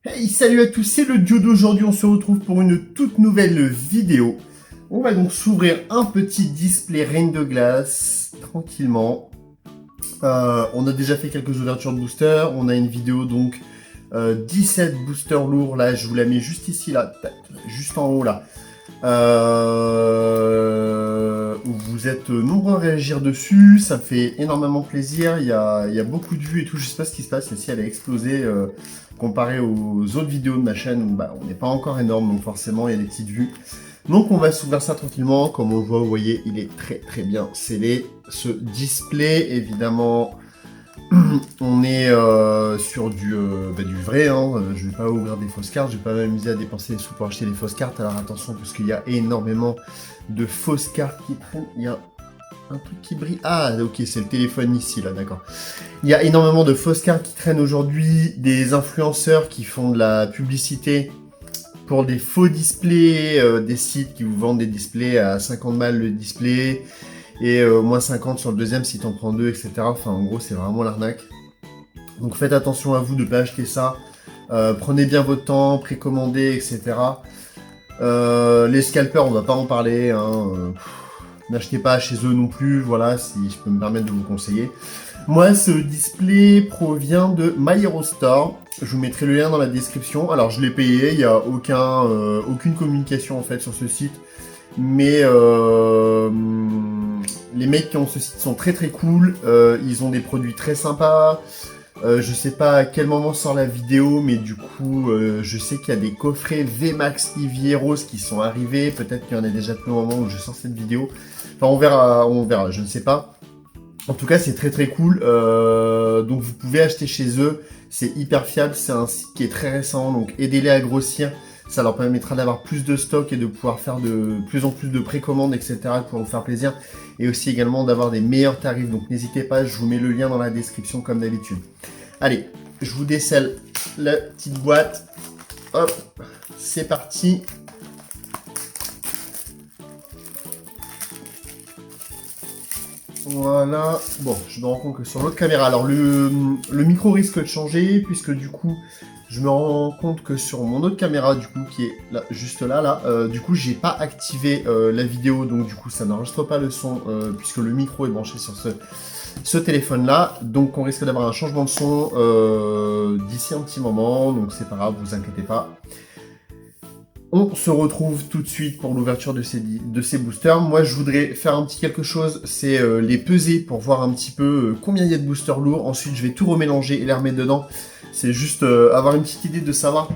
Hey, salut à tous, c'est le duo d'aujourd'hui, on se retrouve pour une toute nouvelle vidéo. On va donc s'ouvrir un petit display Reine de glace, tranquillement. On a déjà fait quelques ouvertures de boosters, on a une vidéo donc 17 boosters lourds, là je vous la mets juste ici, là, juste en haut là. Où vous êtes nombreux à réagir dessus, ça me fait énormément plaisir, il y a beaucoup de vues et tout, je sais pas ce qui se passe, celle-ci elle a explosé comparé aux autres vidéos de ma chaîne où bah, on n'est pas encore énorme, donc forcément il y a des petites vues. Donc on va s'ouvrir ça tranquillement, comme on le voit, vous voyez, il est très bien scellé. Ce display, évidemment, on est sur du vrai, hein. Je vais pas ouvrir des fausses cartes, je vais pas m'amuser à dépenser des sous pour acheter des fausses cartes, alors attention parce qu'il y a énormément de fausses cartes qui traînent. Il y a un truc qui brille. Ah ok, c'est le téléphone ici là, d'accord. Il y a énormément de fausses cartes qui traînent aujourd'hui, des influenceurs qui font de la publicité pour des faux displays, des sites qui vous vendent des displays à 50 balles le display, et moins 50 sur le deuxième si t'en prends deux, etc. Enfin, en gros, c'est vraiment l'arnaque. Donc faites attention à vous de ne pas acheter ça. Prenez bien votre temps, précommandez, etc. Les scalpers, on va pas en parler. Hein. N'achetez pas chez eux non plus, voilà, si je peux me permettre de vous conseiller. Moi, ce display provient de My Hero Store. Je vous mettrai le lien dans la description. Alors, je l'ai payé, il n'y a aucune communication en fait sur ce site. Mais les mecs qui ont ce site sont très cool. Ils ont des produits très sympas. Je sais pas à quel moment sort la vidéo, mais du coup, je sais qu'il y a des coffrets VMAX Eevee Heroes qui sont arrivés. Peut-être qu'il y en a déjà depuis le moment où je sors cette vidéo. Enfin, on verra, je ne sais pas. En tout cas, c'est très cool. Donc, vous pouvez acheter chez eux. C'est hyper fiable. C'est un site qui est très récent. Donc, aidez-les à grossir. Ça leur permettra d'avoir plus de stock et de pouvoir faire de plus en plus de précommandes, etc. pour vous faire plaisir. Et aussi également d'avoir des meilleurs tarifs. Donc, n'hésitez pas. Je vous mets le lien dans la description comme d'habitude. Allez, je vous décèle la petite boîte. Hop, c'est parti. Voilà. Bon, je me rends compte que sur l'autre caméra, alors le micro risque de changer, puisque du coup, je me rends compte que sur mon autre caméra, du coup, qui est là, juste là, du coup, j'ai pas activé la vidéo, donc du coup, ça n'enregistre pas le son, puisque le micro est branché sur ce téléphone-là. Donc, on risque d'avoir un changement de son d'ici un petit moment, donc c'est pas grave, vous inquiétez pas. On se retrouve tout de suite pour l'ouverture de ces boosters. Moi, je voudrais faire un petit quelque chose, c'est les peser pour voir un petit peu combien il y a de boosters lourds. Ensuite, je vais tout remélanger et les remettre dedans. C'est juste avoir une petite idée de savoir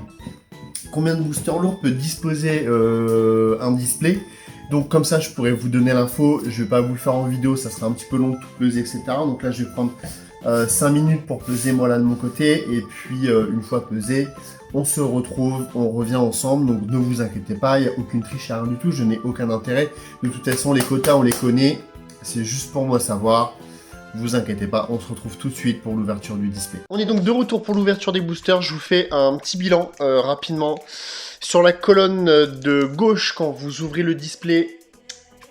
combien de boosters lourds peut disposer un display. Donc comme ça, je pourrais vous donner l'info. Je vais pas vous le faire en vidéo, ça sera un petit peu long de tout peser, etc. Donc là, je vais prendre 5 minutes pour peser moi là de mon côté. Et puis, une fois pesé, on se retrouve, on revient ensemble. Donc ne vous inquiétez pas, il n'y a aucune triche à rien du tout. Je n'ai aucun intérêt. De toute façon, les quotas, on les connaît. C'est juste pour moi savoir. Vous inquiétez pas, on se retrouve tout de suite pour l'ouverture du display. On est donc de retour pour l'ouverture des boosters. Je vous fais un petit bilan rapidement. Sur la colonne de gauche, quand vous ouvrez le display,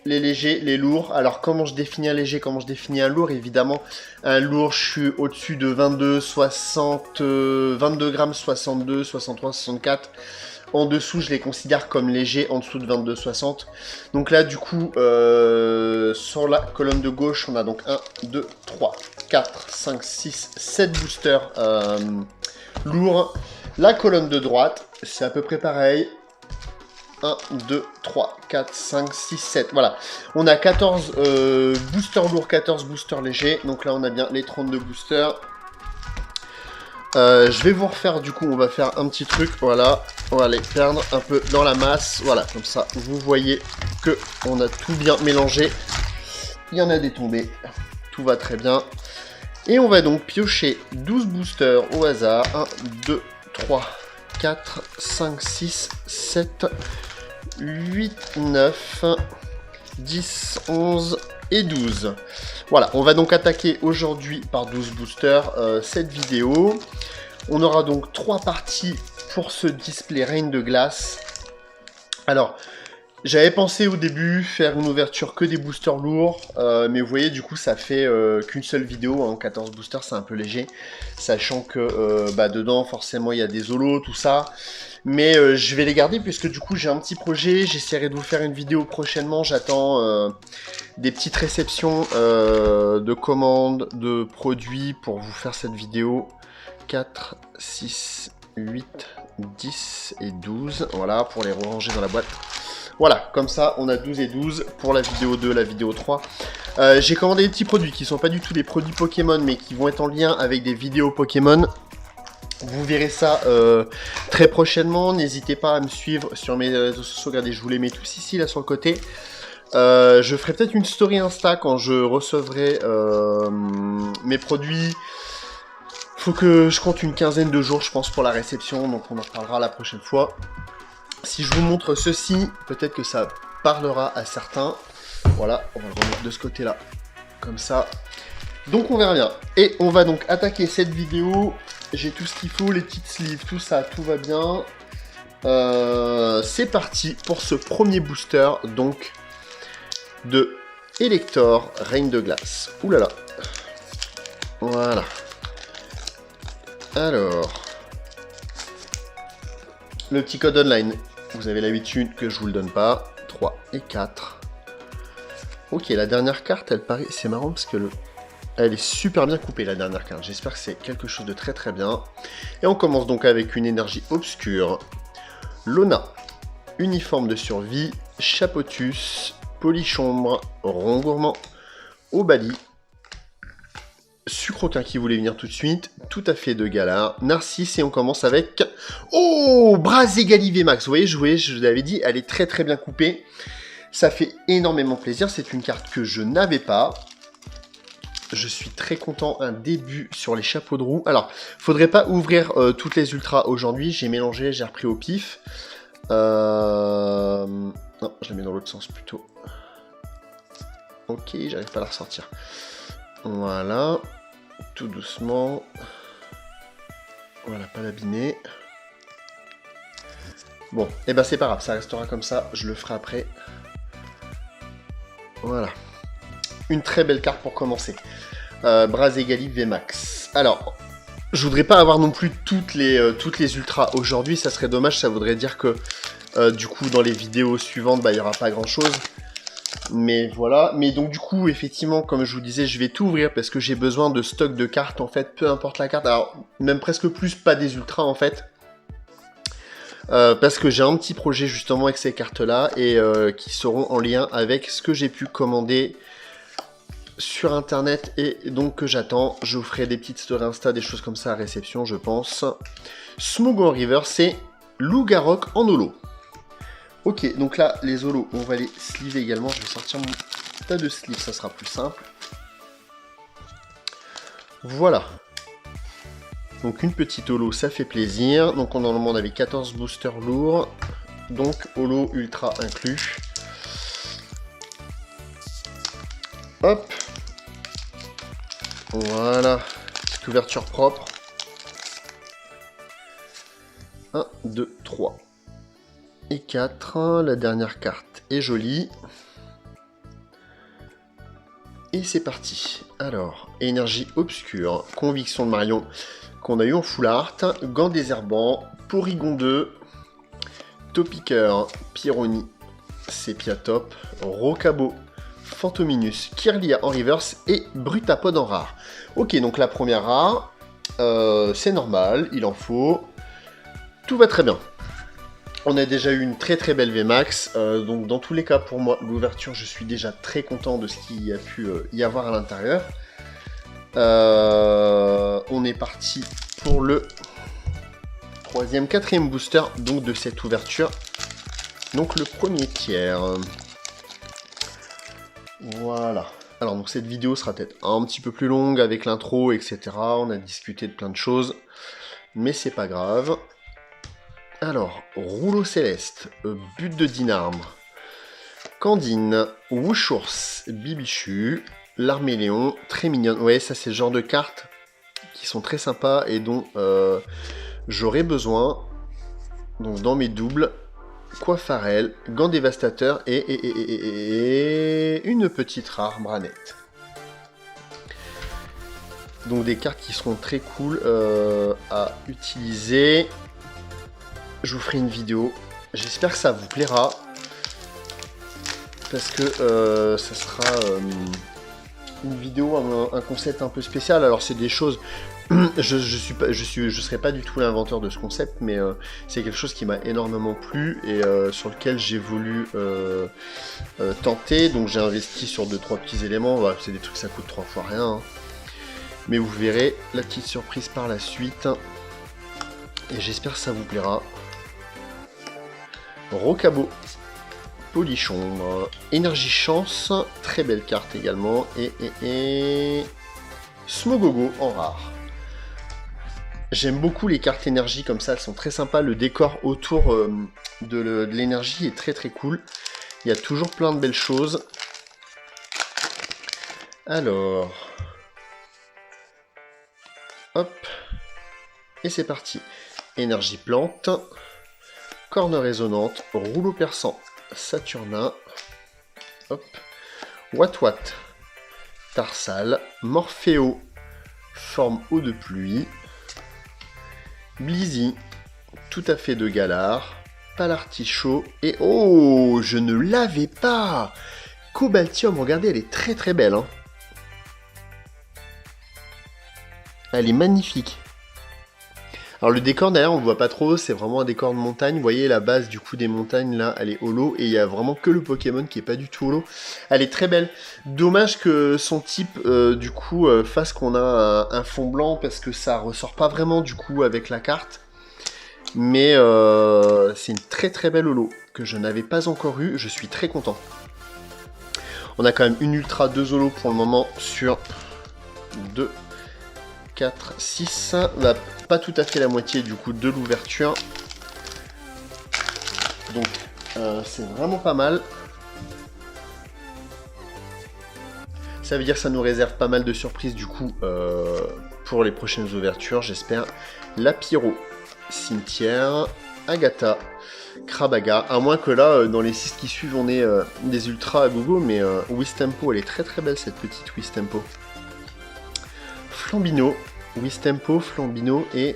les légers, les lourds. Alors comment je définis un léger, comment je définis un lourd? Évidemment, un lourd, je suis au-dessus de 22, 60, 22 grammes, 62, 63, 64. En dessous, je les considère comme légers, en dessous de 22,60. Donc là, du coup, sur la colonne de gauche, on a donc 1, 2, 3, 4, 5, 6, 7 boosters lourds. La colonne de droite, c'est à peu près pareil. 1, 2, 3, 4, 5, 6, 7. Voilà. On a 14 boosters lourds, 14 boosters légers. Donc là, on a bien les 32 boosters. Je vais vous refaire, du coup, on va faire un petit truc, voilà, on va les perdre un peu dans la masse, voilà, comme ça, vous voyez que on a tout bien mélangé, il y en a des tombés, tout va très bien, et on va donc piocher 12 boosters au hasard, 1, 2, 3, 4, 5, 6, 7, 8, 9, 10, 11 et 12. Voilà, on va donc attaquer aujourd'hui par 12 boosters cette vidéo. On aura donc 3 parties pour ce display Reine de glace. Alors, J'avais pensé au début faire une ouverture que des boosters lourds, mais vous voyez, du coup, ça fait qu'une seule vidéo, hein, 14 boosters, c'est un peu léger, sachant que bah, dedans, forcément, il y a des holos, tout ça. Mais je vais les garder puisque du coup, j'ai un petit projet, j'essaierai de vous faire une vidéo prochainement, j'attends des petites réceptions de commandes, de produits pour vous faire cette vidéo. 4, 6, 8, 10 et 12, voilà, pour les ranger dans la boîte. Voilà, comme ça, on a 12 et 12 pour la vidéo 2, la vidéo 3. J'ai commandé des petits produits qui sont pas du tout des produits Pokémon, mais qui vont être en lien avec des vidéos Pokémon. Vous verrez ça très prochainement. N'hésitez pas à me suivre sur mes réseaux sociaux. Regardez, je vous les mets tous ici, là, sur le côté. Je ferai peut-être une story Insta quand je recevrai mes produits. Faut que je compte une quinzaine de jours, je pense, pour la réception. Donc, on en reparlera la prochaine fois. Si je vous montre ceci, peut-être que ça parlera à certains. Voilà, on va le remettre de ce côté-là, comme ça. Donc on verra bien. Et on va donc attaquer cette vidéo. J'ai tout ce qu'il faut, les petites sleeves, tout ça, tout va bien. C'est parti pour ce premier booster, donc, de Elector, Reine de Glace. Ouh là là. Voilà. Alors... Le petit code online, vous avez l'habitude que je vous le donne pas. 3 et 4. Ok, la dernière carte, elle paraît... C'est marrant parce que elle est super bien coupée, la dernière carte. J'espère que c'est quelque chose de très très bien. Et on commence donc avec une énergie obscure. Lona, uniforme de survie, Chapotus, Polichombre, Rond Gourmand, Obali, Sucroquin qui voulait venir tout de suite, tout à fait de Galar, Narcisse, et on commence avec... Oh, Brazégali VMAX, vous voyez, je vous l'avais dit, elle est très très bien coupée. Ça fait énormément plaisir, c'est une carte que je n'avais pas. Je suis très content, un début sur les chapeaux de roue. Alors, faudrait pas ouvrir toutes les ultras aujourd'hui, j'ai mélangé, j'ai repris au pif. Non, je la mets dans l'autre sens plutôt. Ok, j'arrive pas à la ressortir. Voilà. Tout doucement. Voilà, pas l'abîmer. Bon, et ben c'est pas grave, ça restera comme ça, je le ferai après. Voilà. Une très belle carte pour commencer. Brazégali VMAX. Alors, je voudrais pas avoir non plus toutes les ultras aujourd'hui, ça serait dommage, ça voudrait dire que du coup dans les vidéos suivantes, bah, il n'y aura pas grand chose. Mais voilà, mais donc du coup, effectivement, comme je vous disais, je vais tout ouvrir parce que j'ai besoin de stock de cartes, en fait, peu importe la carte. Alors, même presque plus, pas des ultras, en fait. Parce que j'ai un petit projet, justement, avec ces cartes-là, et qui seront en lien avec ce que j'ai pu commander sur Internet, et donc que j'attends. Je vous ferai des petites stories Insta, des choses comme ça à réception, je pense. Smogon River, c'est Loup-Garok en holo. Ok, donc là, les holos, on va les sleever également. Je vais sortir mon tas de sleeves, ça sera plus simple. Voilà. Donc une petite holo, ça fait plaisir. Donc on en demande avec 14 boosters lourds. Donc holo ultra inclus. Hop. Voilà. Petite ouverture propre. 1, 2, 3. Et 4, la dernière carte est jolie. Et c'est parti. Alors, énergie obscure, conviction de Marion, qu'on a eu en full art, gant désherbant, Porygon 2, Topiqueur, Pyroni, Sepiatop, Rocabo, Phantominus, Kirlia en reverse et Brutapod en rare. Ok, donc la première rare, c'est normal, il en faut. Tout va très bien. On a déjà eu une très très belle VMAX, donc dans tous les cas pour moi, l'ouverture, je suis déjà très content de ce qu'il y a pu y avoir à l'intérieur. On est parti pour le quatrième booster donc de cette ouverture. Donc le premier tiers. Voilà. Alors donc cette vidéo sera peut-être un petit peu plus longue avec l'intro, etc. On a discuté de plein de choses, mais c'est pas grave. Alors, Rouleau Céleste, But de Dinarme, Candine, Wouchours, Bibichu, L'Arméléon, très mignonne. Ouais, ça c'est le genre de cartes qui sont très sympas et dont j'aurai besoin. Donc dans mes doubles, Coiffarel, Gant Dévastateur et une petite rare Branette. Donc des cartes qui seront très cool à utiliser. Je vous ferai une vidéo. J'espère que ça vous plaira. Parce que ça sera une vidéo, un concept un peu spécial. Alors c'est des choses... je serai pas du tout l'inventeur de ce concept, mais c'est quelque chose qui m'a énormément plu et sur lequel j'ai voulu tenter. Donc j'ai investi sur 2-3 petits éléments. Voilà, c'est des trucs, ça coûte 3 fois rien. Hein. Mais vous verrez la petite surprise par la suite. Et j'espère que ça vous plaira. Rocabo, Polichon, Énergie Chance, très belle carte également. Et Smogogo en rare. J'aime beaucoup les cartes énergie comme ça, elles sont très sympas. Le décor autour de l'énergie est très très cool. Il y a toujours plein de belles choses. Alors... Hop, et c'est parti. Énergie plante, corne résonante, rouleau perçant, Saturnin, hop, Wat, Tarsal, Morphéo, forme eau de pluie, Blizzy, tout à fait de Galard, Palartichaut, et oh, je ne l'avais pas. Cobaltium, regardez, elle est très très belle, hein. Elle est magnifique. Alors le décor d'ailleurs on ne voit pas trop, c'est vraiment un décor de montagne. Vous voyez la base du coup des montagnes là, elle est holo et il y a vraiment que le Pokémon qui est pas du tout holo. Elle est très belle. Dommage que son type du coup fasse qu'on a un fond blanc parce que ça ressort pas vraiment du coup avec la carte. Mais c'est une très très belle holo que je n'avais pas encore eu. Je suis très content. On a quand même une Ultra 2 holo pour le moment sur 2. 4, 6, bah, pas tout à fait la moitié du coup de l'ouverture. Donc c'est vraiment pas mal. Ça veut dire que ça nous réserve pas mal de surprises du coup pour les prochaines ouvertures, j'espère. La Pyro, Cimetière, Agatha, Krabaga. À moins que là, dans les 6 qui suivent, on ait des ultras à gogo, mais Wistempo, elle est très très belle cette petite Wistempo. Flambino, Wistempo, Flambino et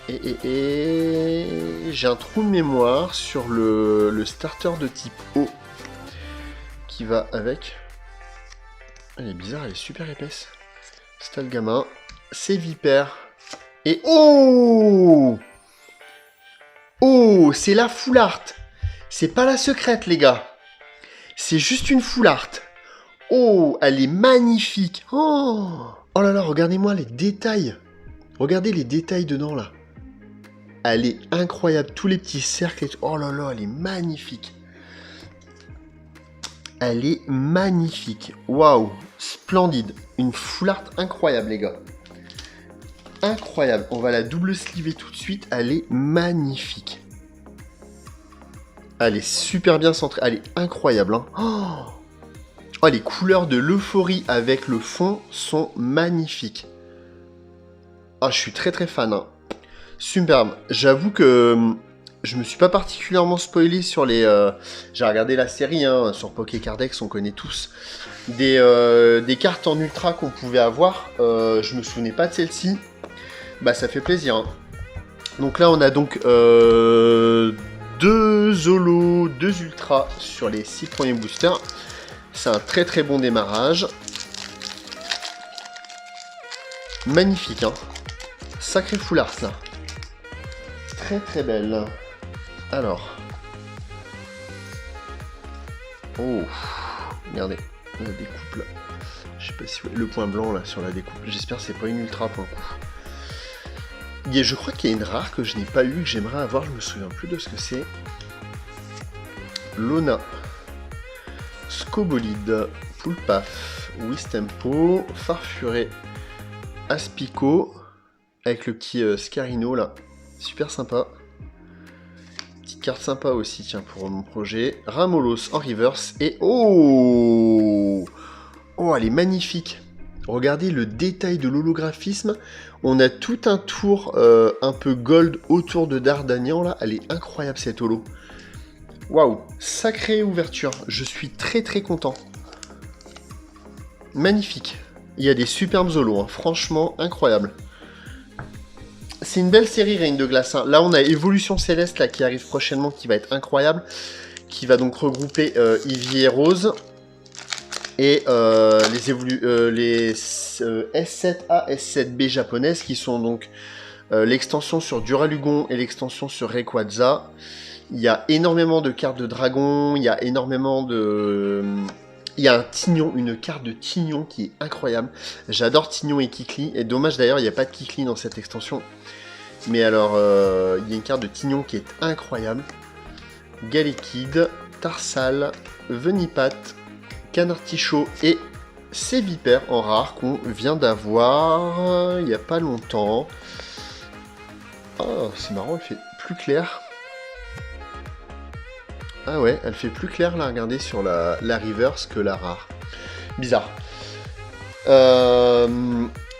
j'ai un trou de mémoire sur le starter de type O qui va avec. Elle est bizarre, elle est super épaisse. Stalgamin, c'est Vipère et oh oh, c'est la full art. C'est pas la secrète les gars. C'est juste une full art. Oh, elle est magnifique. Oh, oh là là, regardez-moi les détails. Regardez les détails dedans, là. Elle est incroyable. Tous les petits cercles. Oh là là, elle est magnifique. Elle est magnifique. Waouh, splendide. Une full art incroyable, les gars. Incroyable. On va la double sliver tout de suite. Elle est magnifique. Elle est super bien centrée. Elle est incroyable, hein. Oh, oh, les couleurs de l'euphorie avec le fond sont magnifiques. Ah, je suis très très fan. Hein. Superbe. J'avoue que je me suis pas particulièrement spoilé sur les... J'ai regardé la série, hein, sur Pokécardex, on connaît tous. Des cartes en ultra qu'on pouvait avoir. Je me souvenais pas de celle-ci. Bah ça fait plaisir. Hein. Donc là on a donc 2 Zolos, 2 ultras sur les 6 premiers boosters. C'est un très très bon démarrage. Magnifique, hein. Sacré full art, là. Très très belle. Alors. Oh. Regardez, la découpe là. Je sais pas si le point blanc là sur la découpe. J'espère que c'est pas une ultra pour le coup. Je crois qu'il y a une rare que je n'ai pas eu, que j'aimerais avoir. Je me souviens plus de ce que c'est. Lona. Scobolide, Poulpaf, Wistempo, Farfuré, Aspico, avec le petit Scarino là, super sympa. Petite carte sympa aussi, tiens, pour mon projet. Ramolos en reverse, et oh, oh, elle est magnifique. Regardez le détail de l'holographisme. On a tout un tour un peu gold autour de Dardanian, là. Elle est incroyable, cette holo. Waouh, sacrée ouverture. Je suis très très content. Magnifique. Il y a des superbes holos, hein. Franchement, incroyable. C'est une belle série, Reine de Glace. Hein. Là, on a Évolution Céleste là, qui arrive prochainement, qui va être incroyable. Qui va donc regrouper Eevee et Rose. Et les S7A, S7B japonaises, qui sont donc l'extension sur Duralugon et l'extension sur Rayquaza. Il y a énormément de cartes de dragon, il y a énormément de... Il y a un Tignon, une carte de Tignon qui est incroyable. J'adore Tignon et Kikli. Et dommage d'ailleurs, il n'y a pas de Kikli dans cette extension. Mais alors, il y a une carte de Tignon qui est incroyable. Galekid, Tarsal, Venipat, Canartichaud et Sévipère en rare qu'on vient d'avoir il n'y a pas longtemps. Oh, c'est marrant, elle fait plus clair. Ah ouais, elle fait plus clair là, regardez, sur la reverse que la rare. Bizarre.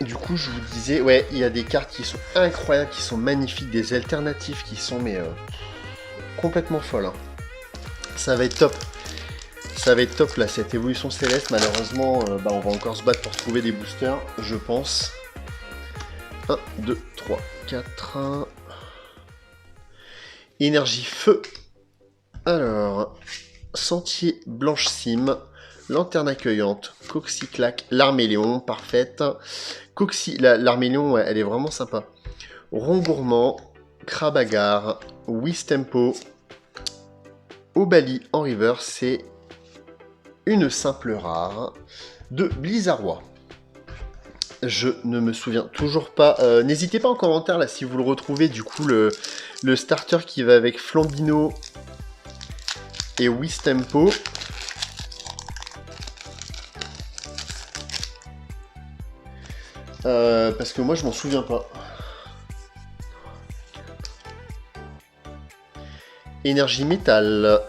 Du coup, je vous disais, ouais, il y a des cartes qui sont incroyables, qui sont magnifiques, des alternatives qui sont mais complètement folles. Hein. Ça va être top. Ça va être top là, cette évolution céleste. Malheureusement, on va encore se battre pour trouver des boosters, je pense. 1, 2, 3, 4. Énergie feu. Alors, Sentier Blanche Cime, Lanterne Accueillante, Coxyclac, l'Arméléon, parfaite. L'Arméléon, ouais, elle est vraiment sympa. Rond Gourmand, Krabagar, Wistempo, Obali en river, c'est une simple rare de Blizzardois. Je ne me souviens toujours pas. N'hésitez pas en commentaire là si vous le retrouvez, du coup, le starter qui va avec Flambino et Wistempo. Parce que moi je m'en souviens pas. Énergie métal,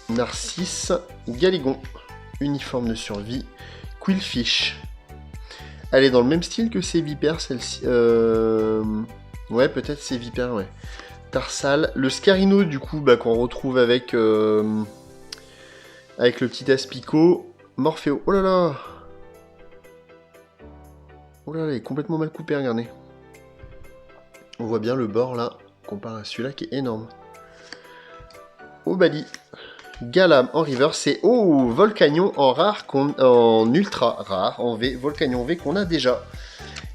Narcisse, Galégon, uniforme de survie, Quillfish. Elle est dans le même style que Sévipère, celle-ci. Ouais, peut-être Sévipère, ouais. Tarsal, le Scarino du coup qu'on retrouve avec le petit Aspico, Morpheo. Oh là là, oh là là, il est complètement mal coupé, regardez. On voit bien le bord là, comparé à celui-là qui est énorme. Obali, Galam en river, c'est Volcanion en rare, en ultra rare, en V, Volcanion V qu'on a déjà.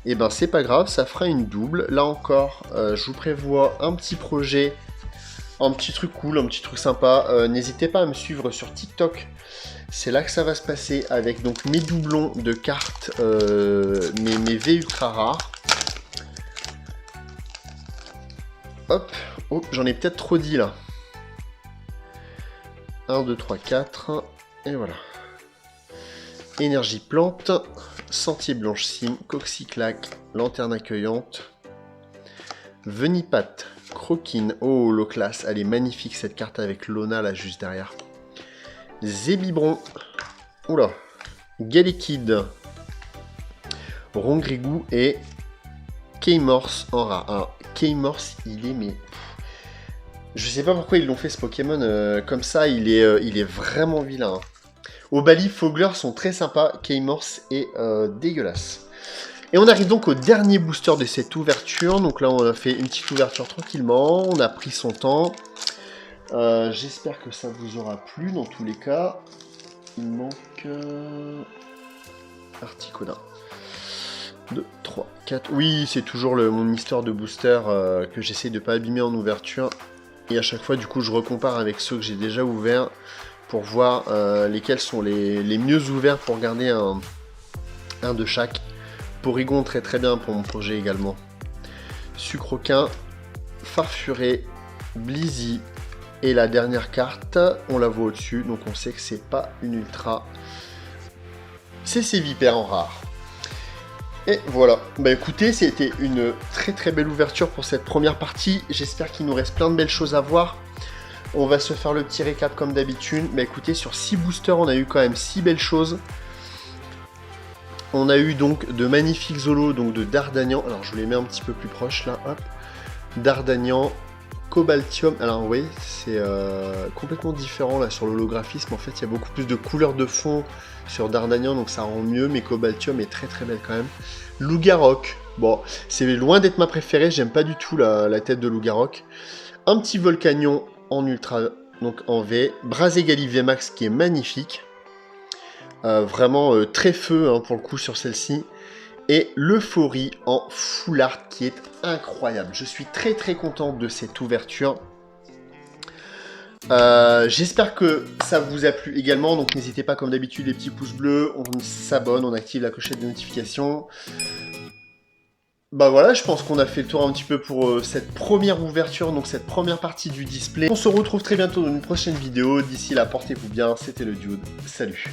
Et ben c'est pas grave, ça fera une double. Là encore, je vous prévois un petit projet, un petit truc cool, un petit truc sympa. N'hésitez pas à me suivre sur TikTok. C'est là que ça va se passer avec donc mes doublons de cartes, mes V ultra rares. Hop, oh, j'en ai peut-être trop dit là. 1, 2, 3, 4, et voilà. Énergie plante, Sentier Blanche Cime, Coxyclac, Lanterne Accueillante, Venipat, Croquine, oh low class, elle est magnifique cette carte avec Lona là juste derrière. Zébibron, oula, Galekid, Rongrigou et Keymorse en rare. Alors, Keymorse, il est mais... Je sais pas pourquoi ils l'ont fait ce Pokémon comme ça, il est vraiment vilain. Hein. Obali, Fogler sont très sympas, Keymorse est dégueulasse. Et on arrive donc au dernier booster de cette ouverture. Donc là on a fait une petite ouverture tranquillement, on a pris son temps. J'espère que ça vous aura plu dans tous les cas. Il manque... Articoda. 2, 3, 4... Oui, c'est toujours mon histoire de booster que j'essaie de pas abîmer en ouverture. Et à chaque fois, du coup, je recompare avec ceux que j'ai déjà ouverts pour voir lesquels sont les mieux ouverts pour garder un de chaque. Porygon, très très bien pour mon projet également. Sucroquin, Farfuré, Blizzy et la dernière carte, on la voit au-dessus, donc on sait que c'est pas une ultra. C'est Sévipère en rare. Et voilà, bah écoutez, c'était une très très belle ouverture pour cette première partie. J'espère qu'il nous reste plein de belles choses à voir. On va se faire le petit récap comme d'habitude. Bah écoutez, sur 6 boosters, on a eu quand même 6 belles choses. On a eu donc de magnifiques Zolos, donc de Dardanian. Alors je vous les mets un petit peu plus proche là, hop. Dardanian, Cobaltium. Alors oui, c'est complètement différent là sur l'holographisme. En fait, il y a beaucoup plus de couleurs de fond sur Dardanian, donc ça rend mieux. Mais Cobaltium est très très belle quand même. Lougarok. Bon, c'est loin d'être ma préférée. J'aime pas du tout la tête de Lougarok. Un petit Volcanion en ultra, donc en V. Braségali VMAX qui est magnifique. Vraiment très feu hein, pour le coup sur celle-ci. Et l'Euphorie en full art qui est incroyable. Je suis très très content de cette ouverture. J'espère que ça vous a plu également. Donc n'hésitez pas comme d'habitude les petits pouces bleus. On s'abonne, on active la clochette de notification. Bah voilà, je pense qu'on a fait le tour un petit peu pour cette première ouverture, donc cette première partie du display. On se retrouve très bientôt dans une prochaine vidéo. D'ici là, portez-vous bien. C'était le Dude. Salut.